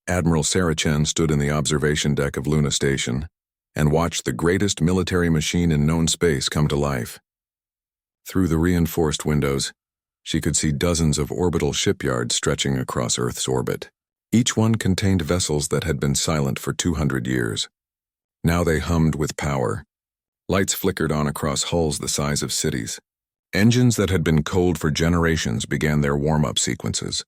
Admiral Sarah Chen stood in the observation deck of Luna Station and watched the greatest military machine in known space come to life. Through the reinforced windows, she could see dozens of orbital shipyards stretching across Earth's orbit. Each one contained vessels that had been silent for 200 years. Now they hummed with power. Lights flickered on across hulls the size of cities. Engines that had been cold for generations began their warm-up sequences.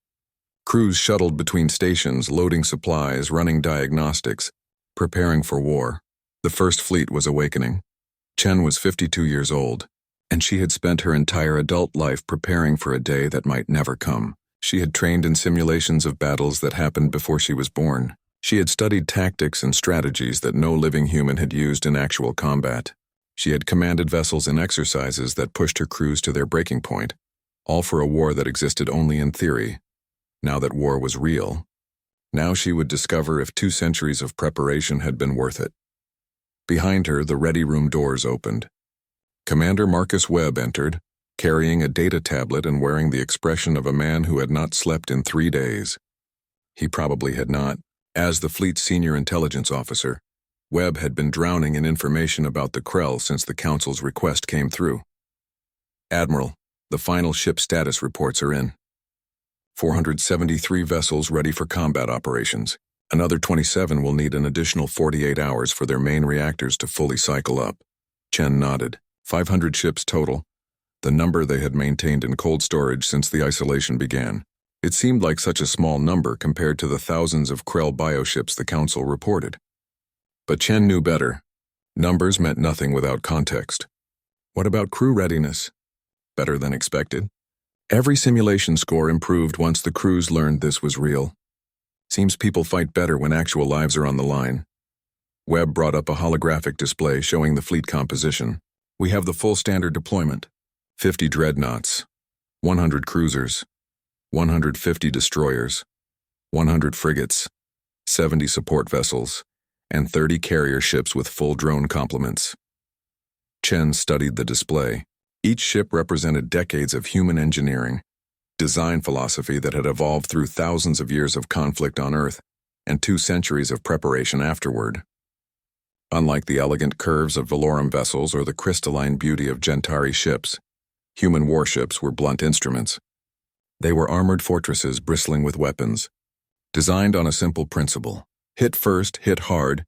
Crews shuttled between stations, loading supplies, running diagnostics, preparing for war. The First Fleet was awakening. Chen was 52 years old, and she had spent her entire adult life preparing for a day that might never come. She had trained in simulations of battles that happened before she was born. She had studied tactics and strategies that no living human had used in actual combat. She had commanded vessels in exercises that pushed her crews to their breaking point, all for a war that existed only in theory. Now that war was real, now she would discover if 2 centuries of preparation had been worth it. Behind her, the ready room doors opened. Commander Marcus Webb entered, carrying a data tablet and wearing the expression of a man who had not slept in 3 days. He probably had not. As the fleet's senior intelligence officer, Webb had been drowning in information about the Krell since the Council's request came through. Admiral, the final ship status reports are in. 473 vessels ready for combat operations. Another 27 will need an additional 48 hours for their main reactors to fully cycle up. Chen nodded. 500 ships total, the number they had maintained in cold storage since the isolation began. It seemed like such a small number compared to the thousands of Krell bioships the Council reported. But Chen knew better. Numbers meant nothing without context. What about crew readiness? Better than expected. Every simulation score improved once the crews learned this was real. Seems people fight better when actual lives are on the line. Webb brought up a holographic display showing the fleet composition. We have the full standard deployment. 50 dreadnoughts, 100 cruisers, 150 destroyers, 100 frigates, 70 support vessels, and 30 carrier ships with full drone complements. Chen studied the display. Each ship represented decades of human engineering, design philosophy that had evolved through thousands of years of conflict on Earth and 2 centuries of preparation afterward. Unlike the elegant curves of Valorum vessels or the crystalline beauty of Gentari ships, human warships were blunt instruments. They were armored fortresses bristling with weapons, designed on a simple principle: hit first, hit hard,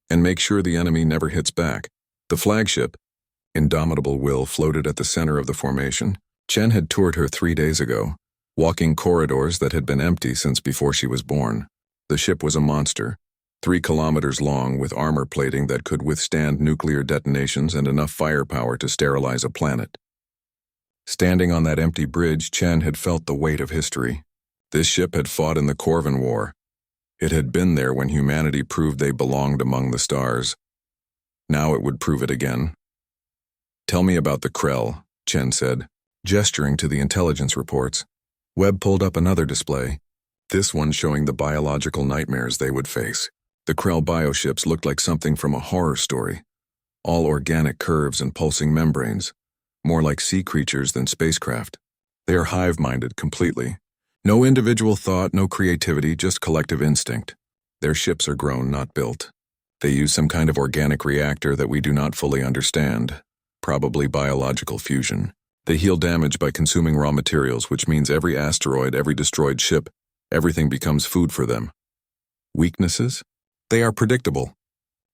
and make sure the enemy never hits back. The flagship, Indomitable Will, floated at the center of the formation. Chen had toured her 3 days ago, walking corridors that had been empty since before she was born. The ship was a monster, 3 kilometers long, with armor plating that could withstand nuclear detonations and enough firepower to sterilize a planet. Standing on that empty bridge, Chen had felt the weight of history. This ship had fought in the Corvin War. It had been there when humanity proved they belonged among the stars. Now it would prove it again. Tell me about the Krell, Chen said, gesturing to the intelligence reports. Webb pulled up another display, this one showing the biological nightmares they would face. The Krell bioships looked like something from a horror story. All organic curves and pulsing membranes, more like sea creatures than spacecraft. They are hive-minded completely. No individual thought, no creativity, just collective instinct. Their ships are grown, not built. They use some kind of organic reactor that we do not fully understand, probably biological fusion. They heal damage by consuming raw materials, which means every asteroid, every destroyed ship, everything becomes food for them. Weaknesses? They are predictable.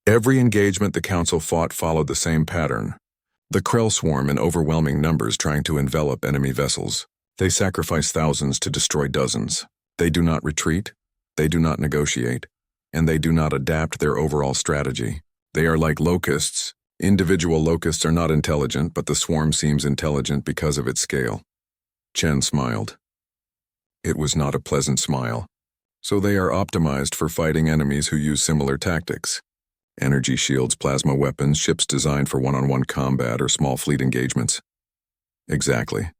Every engagement the Council fought followed the same pattern. The Krell swarm in overwhelming numbers trying to envelop enemy vessels. They sacrifice thousands to destroy dozens. They do not retreat, they do not negotiate, and they do not adapt their overall strategy. They are like locusts. Individual locusts are not intelligent, but the swarm seems intelligent because of its scale. Chen smiled. It was not a pleasant smile. So they are optimized for fighting enemies who use similar tactics. Energy shields, plasma weapons, ships designed for one-on-one combat or small fleet engagements. Exactly.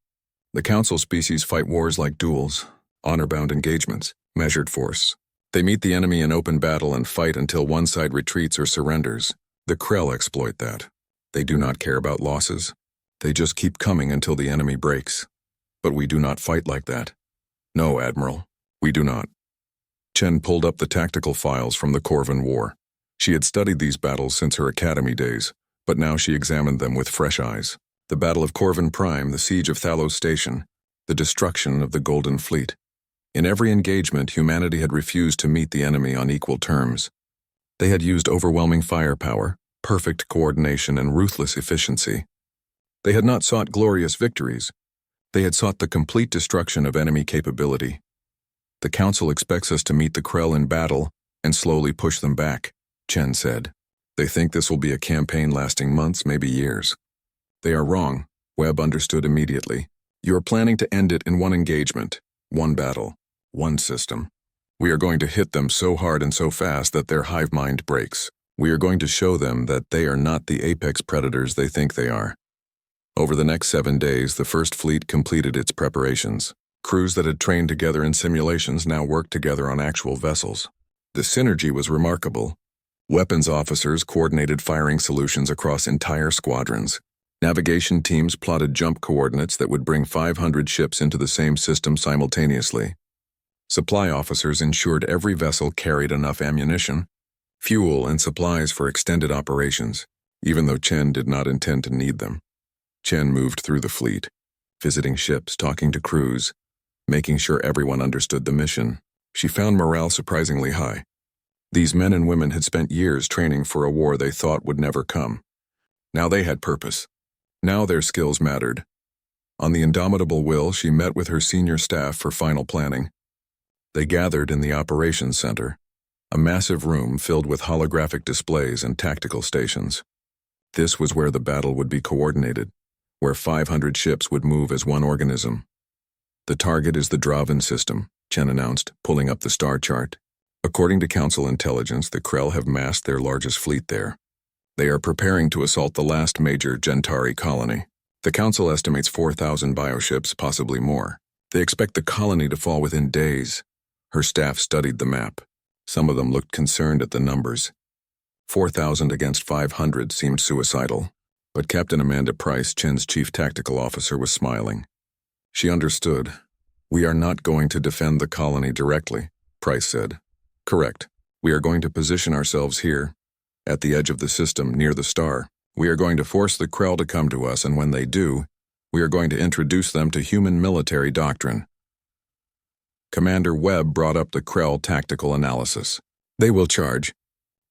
The Council species fight wars like duels, honor-bound engagements, measured force. They meet the enemy in open battle and fight until one side retreats or surrenders. The Krell exploit that. They do not care about losses. They just keep coming until the enemy breaks. But we do not fight like that. No, Admiral, we do not. Chen pulled up the tactical files from the Corvan War. She had studied these battles since her academy days, but now she examined them with fresh eyes. The Battle of Corvan Prime, the Siege of Thalos Station, the destruction of the Golden Fleet. In every engagement, humanity had refused to meet the enemy on equal terms. They had used overwhelming firepower, perfect coordination, and ruthless efficiency. They had not sought glorious victories. They had sought the complete destruction of enemy capability. The Council expects us to meet the Krell in battle and slowly push them back, Chen said. They think this will be a campaign lasting months, maybe years. They are wrong, Webb understood immediately. You are planning to end it in one engagement, one battle, one system. We are going to hit them so hard and so fast that their hive mind breaks. We are going to show them that they are not the apex predators they think they are. Over the next 7 days, the First Fleet completed its preparations. Crews that had trained together in simulations now worked together on actual vessels. The synergy was remarkable. Weapons officers coordinated firing solutions across entire squadrons. Navigation teams plotted jump coordinates that would bring 500 ships into the same system simultaneously. Supply officers ensured every vessel carried enough ammunition, fuel, and supplies for extended operations, even though Chen did not intend to need them. Chen moved through the fleet, visiting ships, talking to crews, making sure everyone understood the mission. She found morale surprisingly high. These men and women had spent years training for a war they thought would never come. Now they had purpose. Now their skills mattered. On the indomitable will, she met with her senior staff for final planning. They gathered in the operations center, a massive room filled with holographic displays and tactical stations. This was where the battle would be coordinated, where 500 ships would move as one organism. The target is the Draven system, Chen announced, pulling up the star chart. According to Council intelligence, the Krell have massed their largest fleet there. They are preparing to assault the last major Gentari colony. The Council estimates 4,000 bioships, possibly more. They expect the colony to fall within days. Her staff studied the map. Some of them looked concerned at the numbers. 4,000 against 500 seemed suicidal. But Captain Amanda Price, Chen's chief tactical officer, was smiling. She understood. We are not going to defend the colony directly, Price said. Correct. We are going to position ourselves here, at the edge of the system, near the star. We are going to force the Krell to come to us, and when they do, we are going to introduce them to human military doctrine. Commander Webb brought up the Krell tactical analysis. They will charge.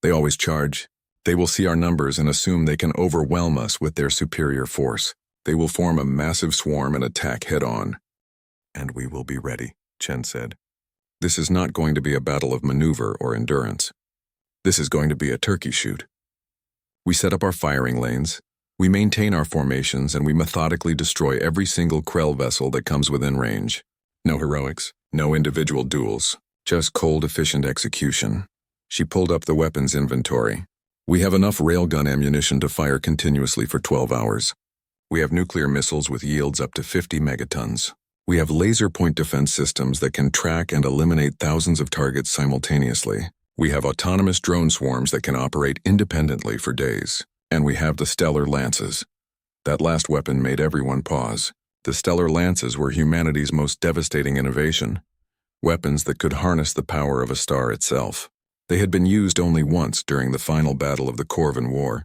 They always charge. They will see our numbers and assume they can overwhelm us with their superior force. They will form a massive swarm and attack head-on. And we will be ready, Chen said. This is not going to be a battle of maneuver or endurance. This is going to be a turkey shoot. We set up our firing lanes, we maintain our formations, and we methodically destroy every single Krell vessel that comes within range. No heroics, no individual duels, just cold, efficient execution. She pulled up the weapons inventory. We have enough railgun ammunition to fire continuously for 12 hours. We have nuclear missiles with yields up to 50 megatons. We have laser point defense systems that can track and eliminate thousands of targets simultaneously. We have autonomous drone swarms that can operate independently for days. And we have the Stellar Lances. That last weapon made everyone pause. The Stellar Lances were humanity's most devastating innovation. Weapons that could harness the power of a star itself. They had been used only once during the final battle of the Corvan War.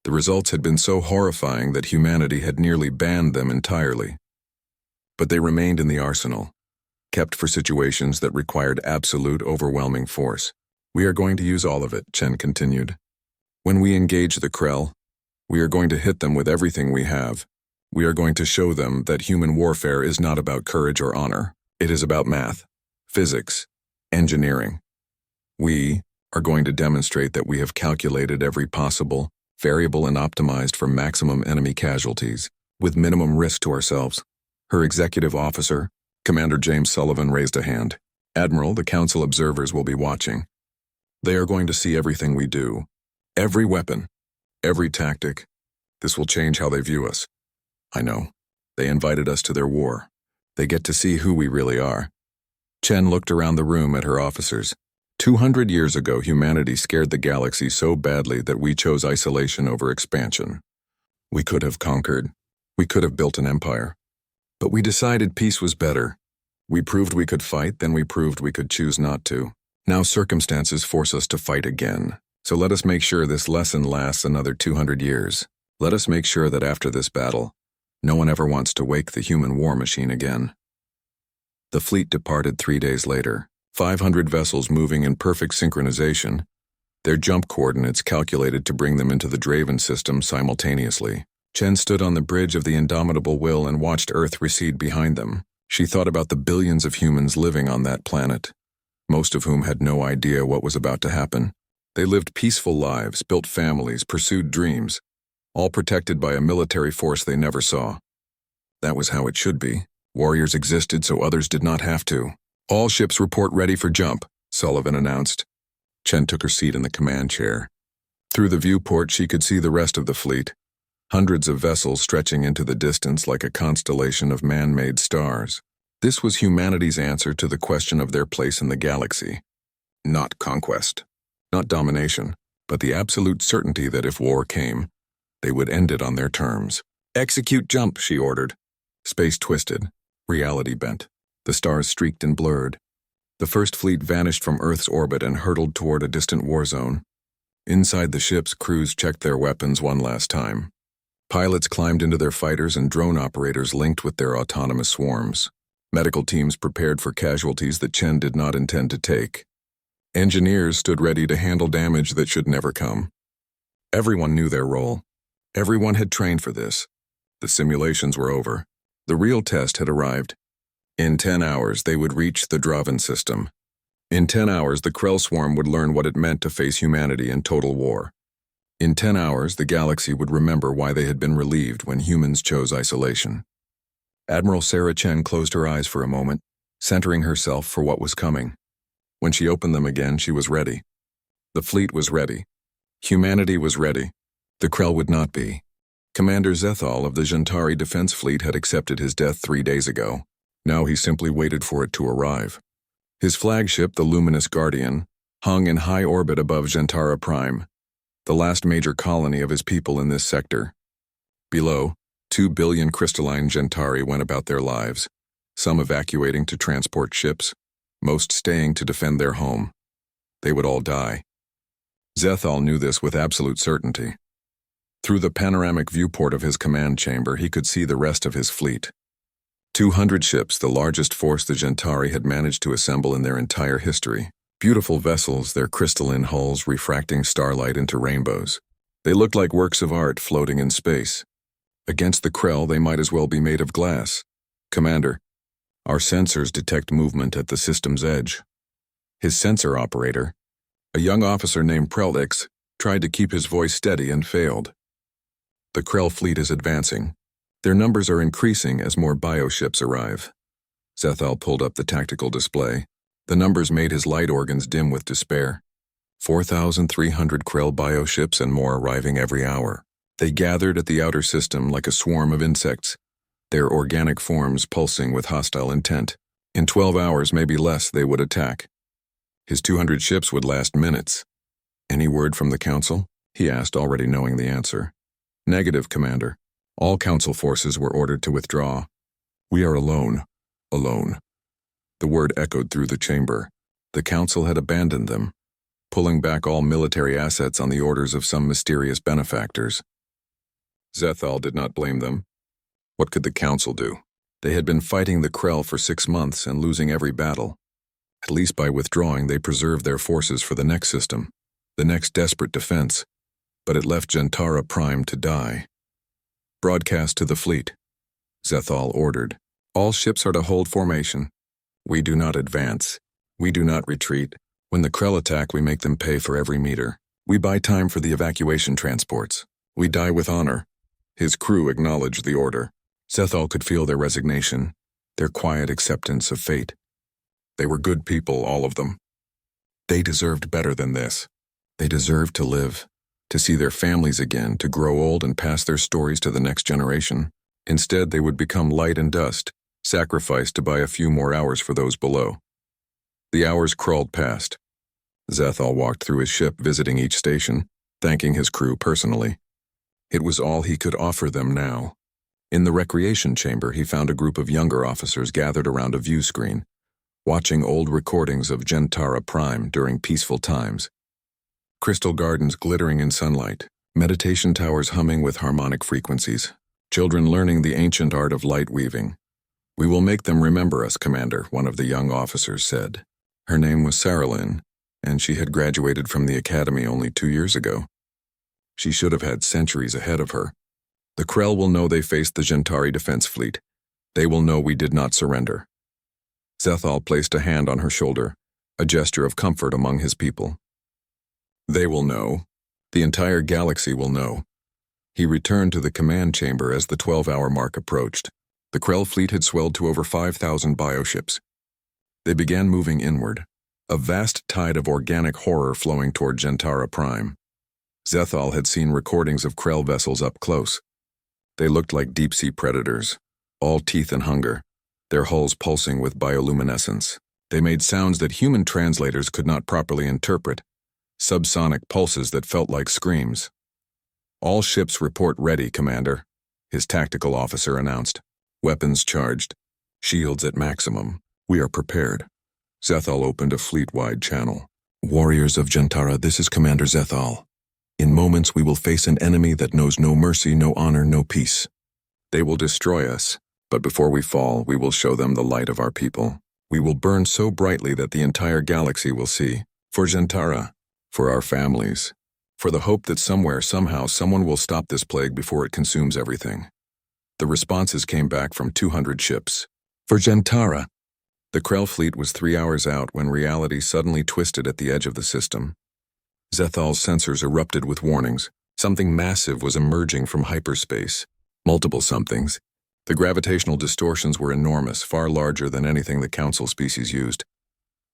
The results had been so horrifying that humanity had nearly banned them entirely. But they remained in the arsenal, kept for situations that required absolute, overwhelming force. We are going to use all of it, Chen continued. When we engage the Krell, we are going to hit them with everything we have. We are going to show them that human warfare is not about courage or honor. It is about math, physics, engineering. We are going to demonstrate that we have calculated every possible variable and optimized for maximum enemy casualties, with minimum risk to ourselves. Her executive officer, Commander James Sullivan, raised a hand. Admiral, the Council observers will be watching. They are going to see everything we do. Every weapon, every tactic. This will change how they view us. I know. They invited us to their war. They get to see who we really are. Chen looked around the room at her officers. 200 years ago, humanity scared the galaxy so badly that we chose isolation over expansion. We could have conquered. We could have built an empire. But we decided peace was better. We proved we could fight, then we proved we could choose not to. Now circumstances force us to fight again. So let us make sure this lesson lasts another 200 years. Let us make sure that after this battle, no one ever wants to wake the human war machine again. The fleet departed 3 days later, 500 vessels moving in perfect synchronization, their jump coordinates calculated to bring them into the Draven system simultaneously. Chen stood on the bridge of the Indomitable Will and watched Earth recede behind them. She thought about the billions of humans living on that planet, most of whom had no idea what was about to happen. They lived peaceful lives, built families, pursued dreams, all protected by a military force they never saw. That was how it should be. Warriors existed so others did not have to. All ships report ready for jump, Sullivan announced. Chen took her seat in the command chair. Through the viewport she could see the rest of the fleet, hundreds of vessels stretching into the distance like a constellation of man-made stars. This was humanity's answer to the question of their place in the galaxy. Not conquest, not domination, but the absolute certainty that if war came, they would end it on their terms. Execute jump, she ordered. Space twisted, reality bent. The stars streaked and blurred. The first fleet vanished from Earth's orbit and hurtled toward a distant war zone. Inside the ships, crews checked their weapons one last time. Pilots climbed into their fighters and drone operators linked with their autonomous swarms. Medical teams prepared for casualties that Chen did not intend to take. Engineers stood ready to handle damage that should never come. Everyone knew their role. Everyone had trained for this. The simulations were over. The real test had arrived. In 10 hours, they would reach the Draven system. In 10 hours, the Krell swarm would learn what it meant to face humanity in total war. In 10 hours, the galaxy would remember why they had been relieved when humans chose isolation. Admiral Sarah Chen closed her eyes for a moment, centering herself for what was coming. When she opened them again, she was ready. The fleet was ready. Humanity was ready. The Krell would not be. Commander Zethal of the Gentari Defense Fleet had accepted his death 3 days ago. Now he simply waited for it to arrive. His flagship, the Luminous Guardian, hung in high orbit above Gentara Prime, the last major colony of his people in this sector. Below, 2 billion crystalline Gentari went about their lives, some evacuating to transport ships, most staying to defend their home. They would all die. Zethal knew this with absolute certainty. Through the panoramic viewport of his command chamber, he could see the rest of his fleet. 200 ships, the largest force the Gentari had managed to assemble in their entire history. Beautiful vessels, their crystalline hulls refracting starlight into rainbows. They looked like works of art floating in space. Against the Krell, they might as well be made of glass. Commander, our sensors detect movement at the system's edge. His sensor operator, a young officer named Prelix, tried to keep his voice steady and failed. The Krell fleet is advancing. Their numbers are increasing as more bioships arrive. Zethal pulled up the tactical display. The numbers made his light organs dim with despair. 4,300 Krell bioships and more arriving every hour. They gathered at the outer system like a swarm of insects, their organic forms pulsing with hostile intent. In 12 hours, maybe less, they would attack. His 200 ships would last minutes. Any word from the Council? He asked, already knowing the answer. Negative, Commander. All Council forces were ordered to withdraw. We are alone. Alone. The word echoed through the chamber. The Council had abandoned them, pulling back all military assets on the orders of some mysterious benefactors. Zethal did not blame them. What could the Council do? They had been fighting the Krell for 6 months and losing every battle. At least by withdrawing, they preserved their forces for the next system, the next desperate defense. But it left Gentara Prime to die. Broadcast to the fleet. Zethal ordered. All ships are to hold formation. We do not advance. We do not retreat. When the Krell attack, we make them pay for every meter. We buy time for the evacuation transports. We die with honor. His crew acknowledged the order. Zethal could feel their resignation, their quiet acceptance of fate. They were good people, all of them. They deserved better than this. They deserved to live, to see their families again, to grow old and pass their stories to the next generation. Instead, they would become light and dust, sacrificed to buy a few more hours for those below. The hours crawled past. Zethal walked through his ship, visiting each station, thanking his crew personally. It was all he could offer them now. In the recreation chamber, he found a group of younger officers gathered around a view screen. watching old recordings of Gentara Prime during peaceful times. Crystal gardens glittering in sunlight, meditation towers humming with harmonic frequencies, children learning the ancient art of light weaving. "We will make them remember us, Commander," one of the young officers said. Her name was Saralyn, and she had graduated from the academy only 2 years ago. She should have had centuries ahead of her. "The Krell will know they faced the Gentari defense fleet. They will know we did not surrender." Zethal placed a hand on her shoulder, a gesture of comfort among his people. "They will know. The entire galaxy will know." He returned to the command chamber as the 12-hour mark approached. The Krell fleet had swelled to over 5,000 bioships. They began moving inward, a vast tide of organic horror flowing toward Gentara Prime. Zethal had seen recordings of Krell vessels up close. They looked like deep-sea predators, all teeth and hunger, their hulls pulsing with bioluminescence. They made sounds that human translators could not properly interpret, subsonic pulses that felt like screams. "All ships report ready, Commander," his tactical officer announced. "Weapons charged. Shields at maximum. We are prepared." Zethal opened a fleet-wide channel. "Warriors of Gentara, this is Commander Zethal. In moments we will face an enemy that knows no mercy, no honor, no peace. They will destroy us, but before we fall, we will show them the light of our people. We will burn so brightly that the entire galaxy will see. For Gentara, for our families, for the hope that somewhere, somehow, someone will stop this plague before it consumes everything." The responses came back from 200 ships. "For Gentara." The Krell fleet was 3 hours out when reality suddenly twisted at the edge of the system. Zethal's sensors erupted with warnings. Something massive was emerging from hyperspace. Multiple somethings. The gravitational distortions were enormous, far larger than anything the Council species used.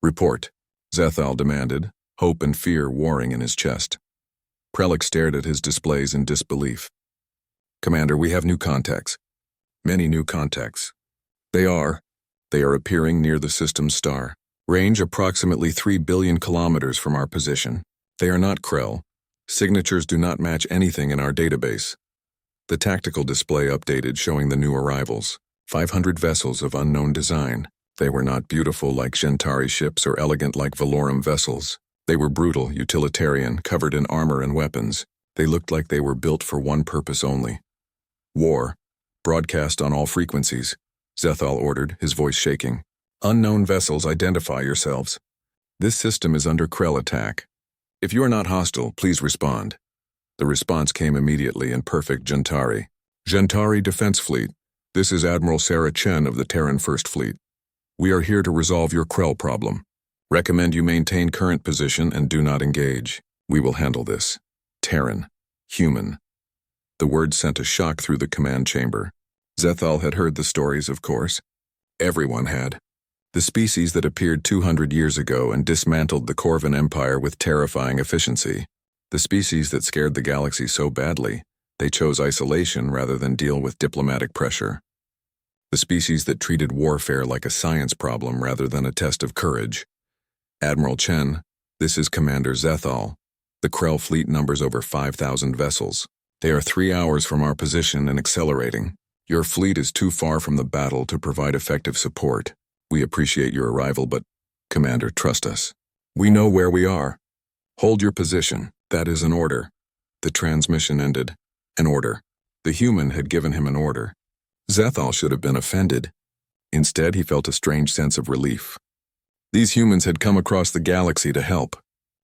"Report," Zethal demanded, hope and fear warring in his chest. Prellick stared at his displays in disbelief. "Commander, we have new contacts. Many new contacts. They are appearing near the system's star. Range approximately 3 billion kilometers from our position. They are not Krell. Signatures do not match anything in our database." The tactical display updated, showing the new arrivals. 500 vessels of unknown design. They were not beautiful like Gentari ships or elegant like Valorum vessels. They were brutal, utilitarian, covered in armor and weapons. They looked like they were built for one purpose only. "War. Broadcast on all frequencies," Zethal ordered, his voice shaking. "Unknown vessels, identify yourselves. This system is under Krell attack. If you are not hostile, please respond." The response came immediately in perfect Gentari. "Gentari Defense Fleet, this is Admiral Sarah Chen of the Terran First Fleet. We are here to resolve your Krell problem. Recommend you maintain current position and do not engage. We will handle this. Terran. Human." The word sent a shock through the command chamber. Zethal had heard the stories, of course. Everyone had. The species that appeared 200 years ago and dismantled the Corvan Empire with terrifying efficiency. The species that scared the galaxy so badly, they chose isolation rather than deal with diplomatic pressure. The species that treated warfare like a science problem rather than a test of courage. "Admiral Chen, this is Commander Zethal. The Krell fleet numbers over 5,000 vessels. They are 3 hours from our position and accelerating. Your fleet is too far from the battle to provide effective support. We appreciate your arrival, but, Commander, trust us. We know where we are. Hold your position. That is an order." The transmission ended. An order. The human had given him an order. Zethal should have been offended. Instead, he felt a strange sense of relief. These humans had come across the galaxy to help.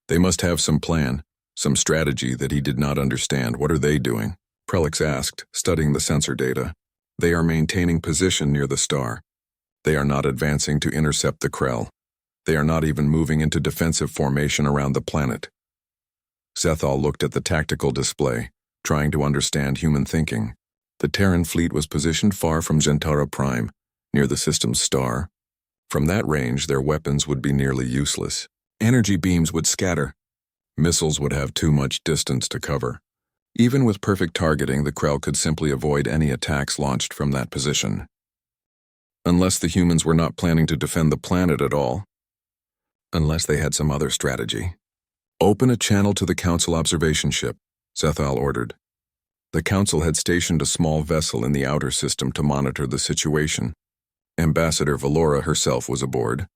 They must have some plan, some strategy that he did not understand. "What are they doing?" Prelix asked, studying the sensor data. "They are maintaining position near the star. They are not advancing to intercept the Krell. They are not even moving into defensive formation around the planet." Zethal looked at the tactical display, trying to understand human thinking. The Terran fleet was positioned far from Gentara Prime, near the system's star. From that range, their weapons would be nearly useless. Energy beams would scatter. Missiles would have too much distance to cover. Even with perfect targeting, the Krell could simply avoid any attacks launched from that position. Unless the humans were not planning to defend the planet at all. Unless they had some other strategy. "Open a channel to the Council observation ship," Zethal ordered. The Council had stationed a small vessel in the outer system to monitor the situation. Ambassador Valora herself was aboard.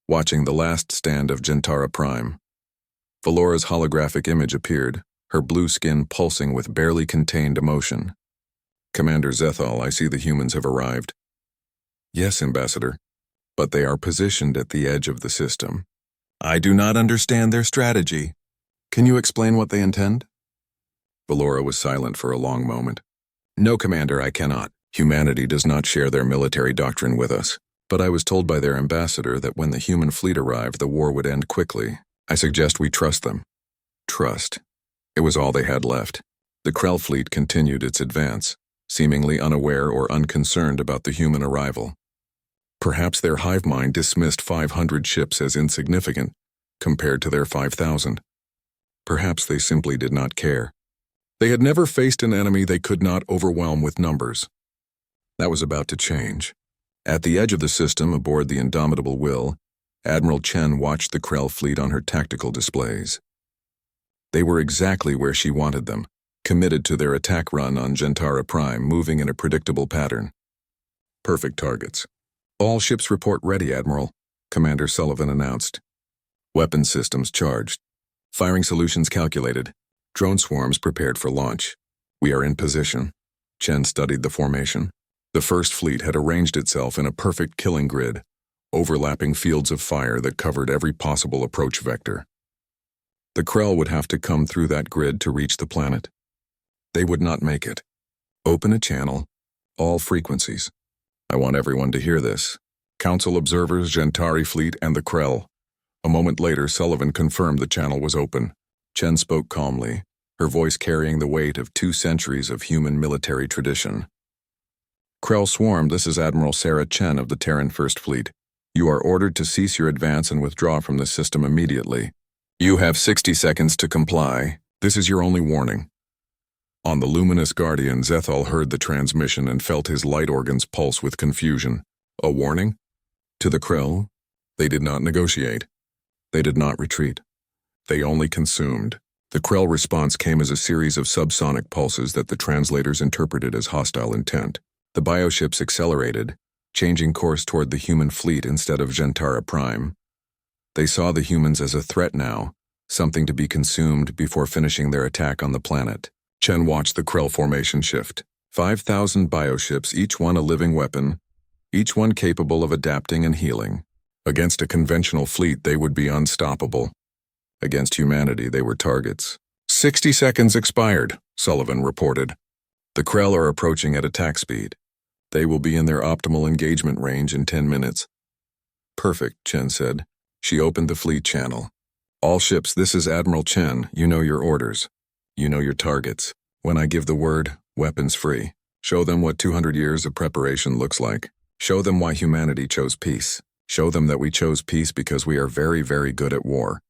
watching the last stand of Gentara Prime. Valora's holographic image appeared, her blue skin pulsing with barely contained emotion. "Commander Zethal, I see the humans have arrived." "Yes, Ambassador, but they are positioned at the edge of the system. I do not understand their strategy. Can you explain what they intend?" Valora was silent for a long moment. "No, Commander, I cannot. Humanity does not share their military doctrine with us. But I was told by their ambassador that when the human fleet arrived, the war would end quickly. I suggest we trust them." Trust. It was all they had left. The Krell fleet continued its advance, seemingly unaware or unconcerned about the human arrival. Perhaps their hive mind dismissed 500 ships as insignificant compared to their 5,000. Perhaps they simply did not care. They had never faced an enemy they could not overwhelm with numbers. That was about to change. At the edge of the system, aboard the Indomitable Will, Admiral Chen watched the Krell fleet on her tactical displays. They were exactly where she wanted them, committed to their attack run on Gentara Prime, moving in a predictable pattern. "Perfect targets. All ships report ready, Admiral," Commander Sullivan announced. "Weapon systems charged. Firing solutions calculated. Drone swarms prepared for launch. We are in position." Chen studied the formation. The First Fleet had arranged itself in a perfect killing grid, overlapping fields of fire that covered every possible approach vector. The Krell would have to come through that grid to reach the planet. They would not make it. "Open a channel. All frequencies. I want everyone to hear this. Council observers, Gentari fleet, and the Krell." A moment later, Sullivan confirmed the channel was open. Chen spoke calmly, her voice carrying the weight of 2 centuries of human military tradition. "Krell Swarm, this is Admiral Sarah Chen of the Terran First Fleet. You are ordered to cease your advance and withdraw from the system immediately. You have 60 seconds to comply. This is your only warning." On the luminous Guardian, Zethal heard the transmission and felt his light organs pulse with confusion. A warning? To the Krell, they did not negotiate. They did not retreat. They only consumed. The Krell response came as a series of subsonic pulses that the translators interpreted as hostile intent. The bioships accelerated, changing course toward the human fleet instead of Gentara Prime. They saw the humans as a threat now, something to be consumed before finishing their attack on the planet. Chen watched the Krell formation shift. 5,000 bioships, each one a living weapon, each one capable of adapting and healing. Against a conventional fleet, they would be unstoppable. Against humanity, they were targets. 60 seconds expired, Sullivan reported. The Krell are approaching at attack speed. They will be in their optimal engagement range in 10 minutes. Perfect, Chen said. She opened the fleet channel. "All ships, this is Admiral Chen. You know your orders. You know your targets. When I give the word, weapons free. Show them what 200 years of preparation looks like. Show them why humanity chose peace. Show them that we chose peace because we are very, very good at war."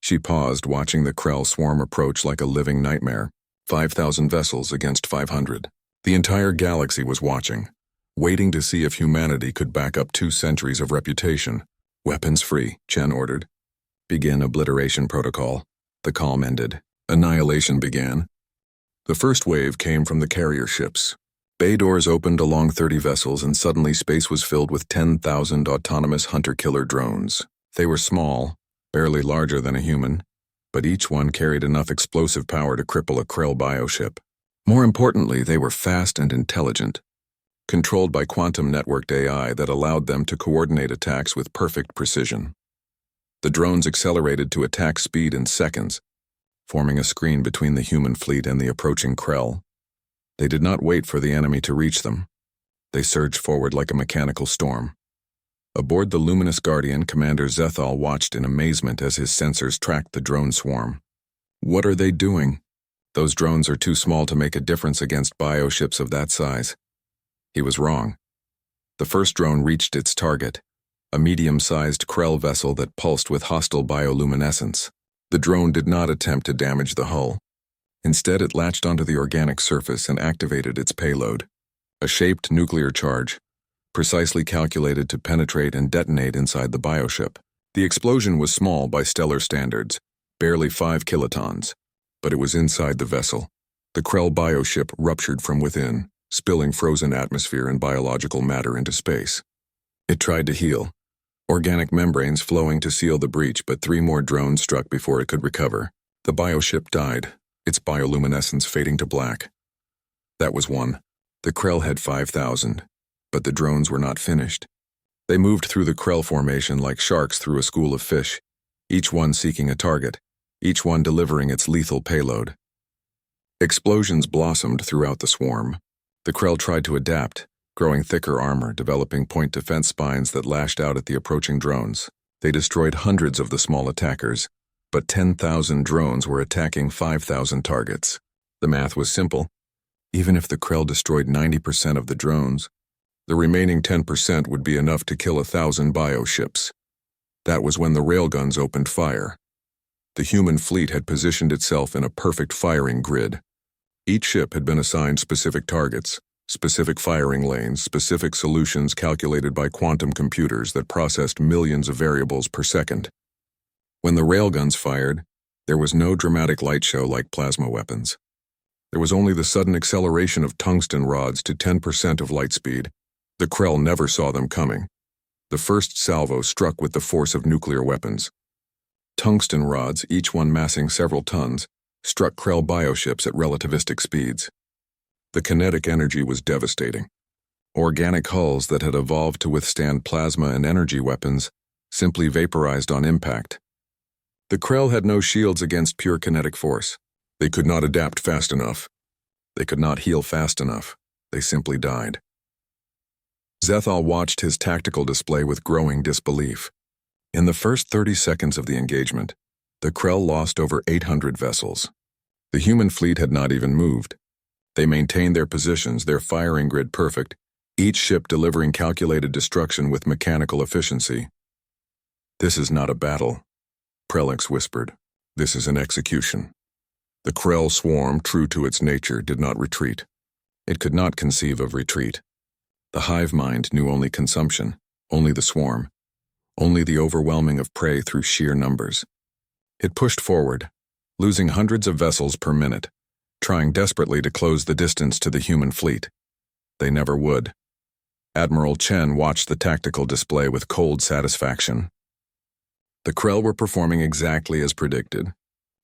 She paused, watching the Krell swarm approach like a living nightmare. 5,000 vessels against 500. The entire galaxy was watching, waiting to see if humanity could back up 2 centuries of reputation. "Weapons free," Chen ordered. "Begin obliteration protocol." The calm ended. Annihilation began. The first wave came from the carrier ships. Bay doors opened along 30 vessels, and suddenly space was filled with 10,000 autonomous hunter-killer drones. They were small, barely larger than a human, but each one carried enough explosive power to cripple a Krell bioship. More importantly, they were fast and intelligent, controlled by quantum-networked AI that allowed them to coordinate attacks with perfect precision. The drones accelerated to attack speed in seconds, forming a screen between the human fleet and the approaching Krell. They did not wait for the enemy to reach them. They surged forward like a mechanical storm. Aboard the luminous Guardian, Commander Zethal watched in amazement as his sensors tracked the drone swarm. "What are they doing? Those drones are too small to make a difference against bioships of that size." He was wrong. The first drone reached its target, a medium-sized Krell vessel that pulsed with hostile bioluminescence. The drone did not attempt to damage the hull. Instead, it latched onto the organic surface and activated its payload, a shaped nuclear charge, precisely calculated to penetrate and detonate inside the bioship. The explosion was small by stellar standards, barely 5 kilotons, but it was inside the vessel. The Krell bioship ruptured from within, spilling frozen atmosphere and biological matter into space. It tried to heal, organic membranes flowing to seal the breach, but 3 more drones struck before it could recover. The bioship died, its bioluminescence fading to black. That was one. The Krell had 5,000, but the drones were not finished. They moved through the Krell formation like sharks through a school of fish, each one seeking a target, each one delivering its lethal payload. Explosions blossomed throughout the swarm. The Krell tried to adapt, growing thicker armor, developing point defense spines that lashed out at the approaching drones. They destroyed hundreds of the small attackers, but 10,000 drones were attacking 5,000 targets. The math was simple. Even if the Krell destroyed 90% of the drones, the remaining 10% would be enough to kill 1,000 bioships. That was when the railguns opened fire. The human fleet had positioned itself in a perfect firing grid. Each ship had been assigned specific targets, specific firing lanes, specific solutions calculated by quantum computers that processed millions of variables per second. When the railguns fired, there was no dramatic light show like plasma weapons. There was only the sudden acceleration of tungsten rods to 10% of light speed. The Krell never saw them coming. The first salvo struck with the force of nuclear weapons. Tungsten rods, each one massing several tons, struck Krell bioships at relativistic speeds. The kinetic energy was devastating. Organic hulls that had evolved to withstand plasma and energy weapons simply vaporized on impact. The Krell had no shields against pure kinetic force. They could not adapt fast enough. They could not heal fast enough. They simply died. Zethal watched his tactical display with growing disbelief. In the first 30 seconds of the engagement, the Krell lost over 800 vessels. The human fleet had not even moved. They maintained their positions, their firing grid perfect, each ship delivering calculated destruction with mechanical efficiency. "This is not a battle," Prelix whispered. "This is an execution." The Krell swarm, true to its nature, did not retreat. It could not conceive of retreat. The hive mind knew only consumption, only the swarm, only the overwhelming of prey through sheer numbers. It pushed forward, losing hundreds of vessels per minute, trying desperately to close the distance to the human fleet. They never would. Admiral Chen watched the tactical display with cold satisfaction. The Krell were performing exactly as predicted.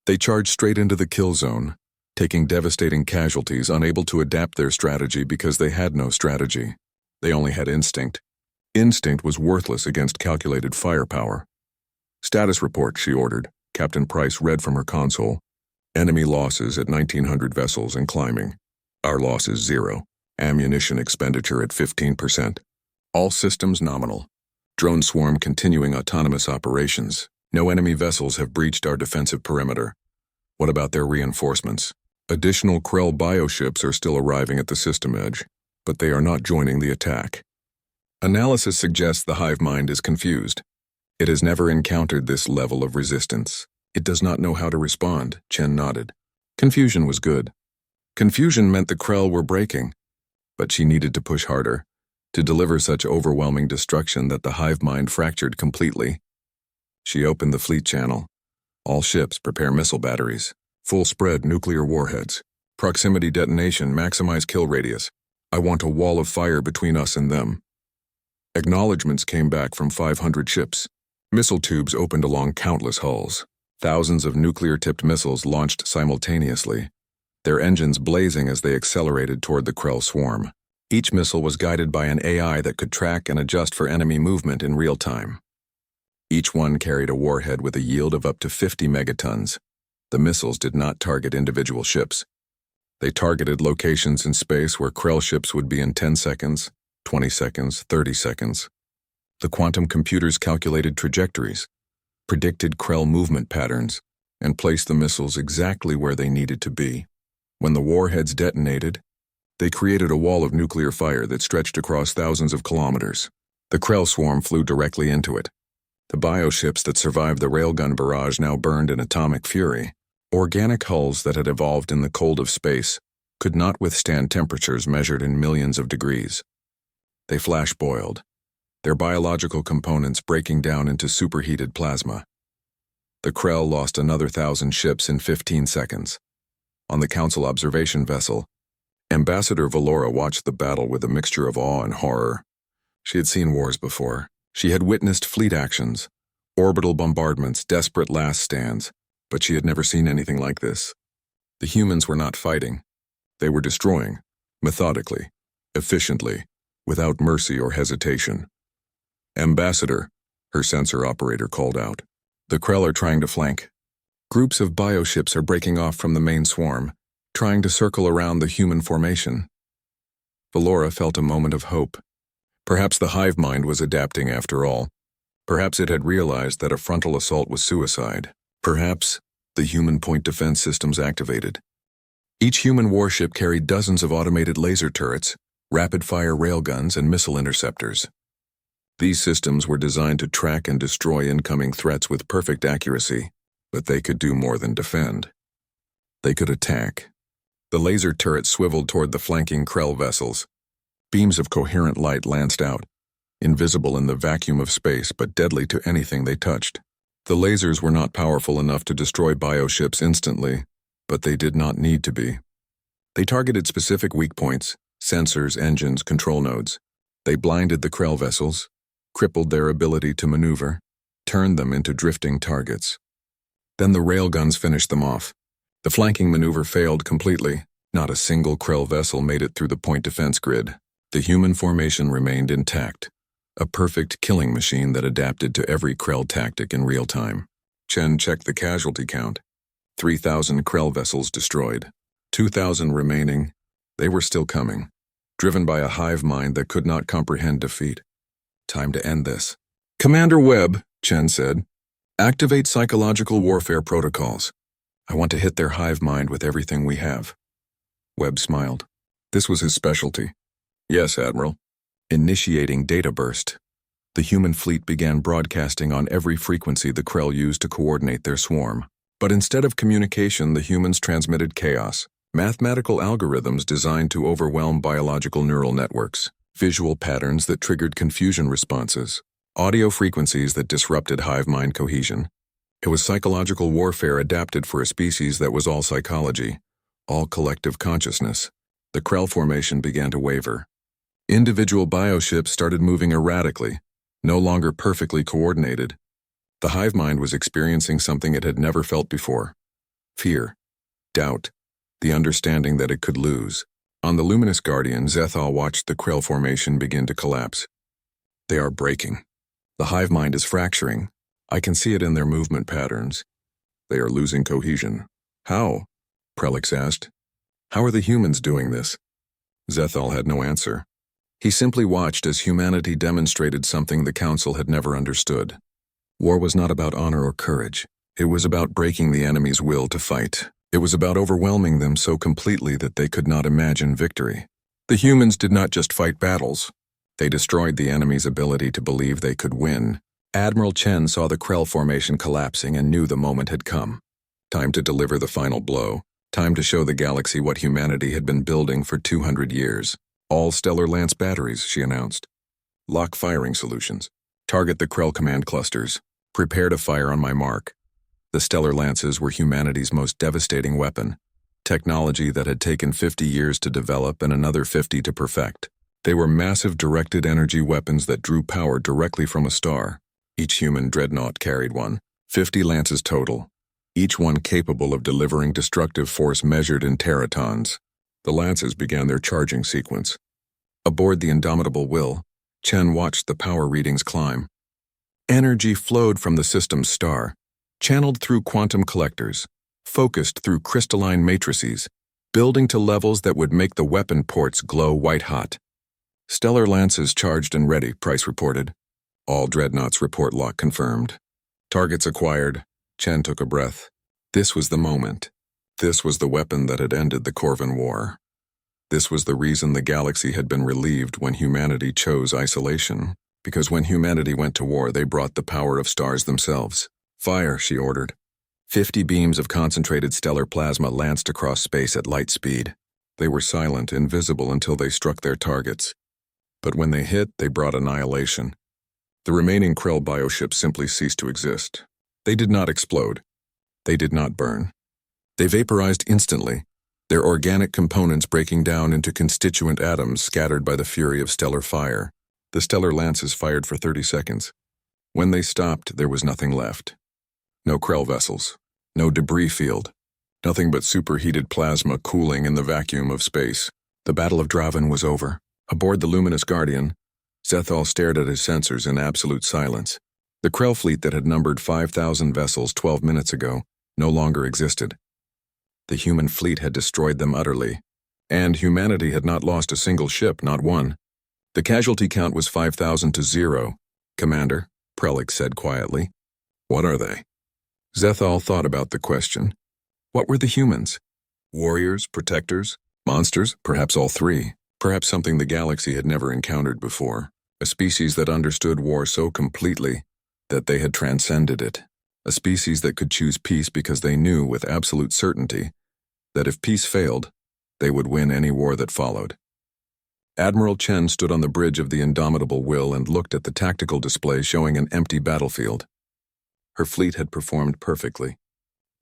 They charged straight into the kill zone, taking devastating casualties, unable to adapt their strategy because they had no strategy. They only had instinct. Instinct was worthless against calculated firepower. "Status report," she ordered. Captain Price read from her console. "Enemy losses at 1,900 vessels and climbing. Our losses 0. Ammunition expenditure at 15%. All systems nominal. Drone swarm continuing autonomous operations. No enemy vessels have breached our defensive perimeter. What about their reinforcements? Additional Krell bioships are still arriving at the system edge, but they are not joining the attack." Analysis suggests the hive mind is confused. It has never encountered this level of resistance. It does not know how to respond, Chen nodded. Confusion was good. Confusion meant the Krell were breaking, but she needed to push harder, to deliver such overwhelming destruction that the hive mind fractured completely. She opened the fleet channel. "All ships prepare missile batteries. Full spread nuclear warheads. Proximity detonation, maximize kill radius. I want a wall of fire between us and them." Acknowledgements came back from 500 ships. Missile tubes opened along countless hulls. Thousands of nuclear-tipped missiles launched simultaneously, their engines blazing as they accelerated toward the Krell swarm. Each missile was guided by an AI that could track and adjust for enemy movement in real time. Each one carried a warhead with a yield of up to 50 megatons. The missiles did not target individual ships. They targeted locations in space where Krell ships would be in 10 seconds, 20 seconds, 30 seconds. The quantum computers calculated trajectories, predicted Krell movement patterns, and placed the missiles exactly where they needed to be. When the warheads detonated, they created a wall of nuclear fire that stretched across thousands of kilometers. The Krell swarm flew directly into it. The bioships that survived the railgun barrage now burned in atomic fury. Organic hulls that had evolved in the cold of space could not withstand temperatures measured in millions of degrees. They flash-boiled, their biological components breaking down into superheated plasma. The Krell lost another 1,000 ships in 15 seconds. On the Council observation vessel, Ambassador Valora watched the battle with a mixture of awe and horror. She had seen wars before. She had witnessed fleet actions, orbital bombardments, desperate last stands, but she had never seen anything like this. The humans were not fighting. They were destroying, methodically, efficiently, without mercy or hesitation. "Ambassador," her sensor operator called out. "The Krell are trying to flank. Groups of bioships are breaking off from the main swarm, trying to circle around the human formation." Valora felt a moment of hope. Perhaps the hive mind was adapting after all. Perhaps it had realized that a frontal assault was suicide. Perhaps the human point defense systems activated. Each human warship carried dozens of automated laser turrets, rapid-fire railguns, and missile interceptors. These systems were designed to track and destroy incoming threats with perfect accuracy, but they could do more than defend. They could attack. The laser turrets swiveled toward the flanking Krell vessels. Beams of coherent light lanced out, invisible in the vacuum of space but deadly to anything they touched. The lasers were not powerful enough to destroy bioships instantly, but they did not need to be. They targeted specific weak points, sensors, engines, control nodes. They blinded the Krell vessels, crippled their ability to maneuver, turned them into drifting targets. Then the railguns finished them off. The flanking maneuver failed completely. Not a single Krell vessel made it through the point defense grid. The human formation remained intact, a perfect killing machine that adapted to every Krell tactic in real time. Chen checked the casualty count. 3,000 Krell vessels destroyed. 2,000 remaining. They were still coming, driven by a hive mind that could not comprehend defeat. Time to end this. "Commander Webb," Chen said, "activate psychological warfare protocols. I want to hit their hive mind with everything we have." Webb smiled. This was his specialty. "Yes, Admiral." Initiating data burst. The human fleet began broadcasting on every frequency the Krell used to coordinate their swarm. But instead of communication, the humans transmitted chaos. Mathematical algorithms designed to overwhelm biological neural networks. Visual patterns that triggered confusion responses. Audio frequencies that disrupted hive mind cohesion. It was psychological warfare adapted for a species that was all psychology, all collective consciousness. The Krell formation began to waver. Individual bioships started moving erratically, no longer perfectly coordinated. The hive mind was experiencing something it had never felt before. Fear, doubt, the understanding that it could lose. On the Luminous Guardian, Zethal watched the Krell formation begin to collapse. They are breaking. The hive mind is fracturing. I can see it in their movement patterns. They are losing cohesion. How? Prelix asked. How are the humans doing this? Zethal had no answer. He simply watched as humanity demonstrated something the Council had never understood. War was not about honor or courage. It was about breaking the enemy's will to fight. It was about overwhelming them so completely that they could not imagine victory. The humans did not just fight battles. They destroyed the enemy's ability to believe they could win. Admiral Chen saw the Krell formation collapsing and knew the moment had come. Time to deliver the final blow. Time to show the galaxy what humanity had been building for 200 years. All Stellar Lance batteries, she announced. Lock firing solutions. Target the Krell command clusters. Prepare to fire on my mark. The Stellar Lances were humanity's most devastating weapon. Technology that had taken 50 years to develop and another 50 to perfect. They were massive directed energy weapons that drew power directly from a star. Each human dreadnought carried one. 50 lances total. Each one capable of delivering destructive force measured in teratons. The lances began their charging sequence. Aboard the Indomitable Will, Chen watched the power readings climb. Energy flowed from the system's star, channeled through quantum collectors, focused through crystalline matrices, building to levels that would make the weapon ports glow white-hot. Stellar Lances charged and ready, Price reported. All dreadnoughts report lock confirmed. Targets acquired. Chen took a breath. This was the moment. This was the weapon that had ended the Corvin War. This was the reason the galaxy had been relieved when humanity chose isolation, because when humanity went to war, they brought the power of stars themselves. Fire, she ordered. 50 beams of concentrated stellar plasma lanced across space at light speed. They were silent, invisible until they struck their targets. But when they hit, they brought annihilation. The remaining Krell bioships simply ceased to exist. They did not explode. They did not burn. They vaporized instantly, their organic components breaking down into constituent atoms scattered by the fury of stellar fire. The stellar lances fired for 30 seconds. When they stopped, there was nothing left. No Krell vessels, no debris field, nothing but superheated plasma cooling in the vacuum of space. The Battle of Draven was over. Aboard the luminous Guardian, Zethal stared at his sensors in absolute silence. The Krell fleet that had numbered 5,000 vessels 12 minutes ago no longer existed. The human fleet had destroyed them utterly, and humanity had not lost a single ship, not one. The casualty count was 5,000 to 0. Commander, Prelix said quietly. What are they? Zethal thought about the question. What were the humans? Warriors, protectors, monsters, perhaps all three. Perhaps something the galaxy had never encountered before. A species that understood war so completely that they had transcended it. A species that could choose peace because they knew with absolute certainty that if peace failed, they would win any war that followed. Admiral Chen stood on the bridge of the Indomitable Will and looked at the tactical display showing an empty battlefield. Her fleet had performed perfectly.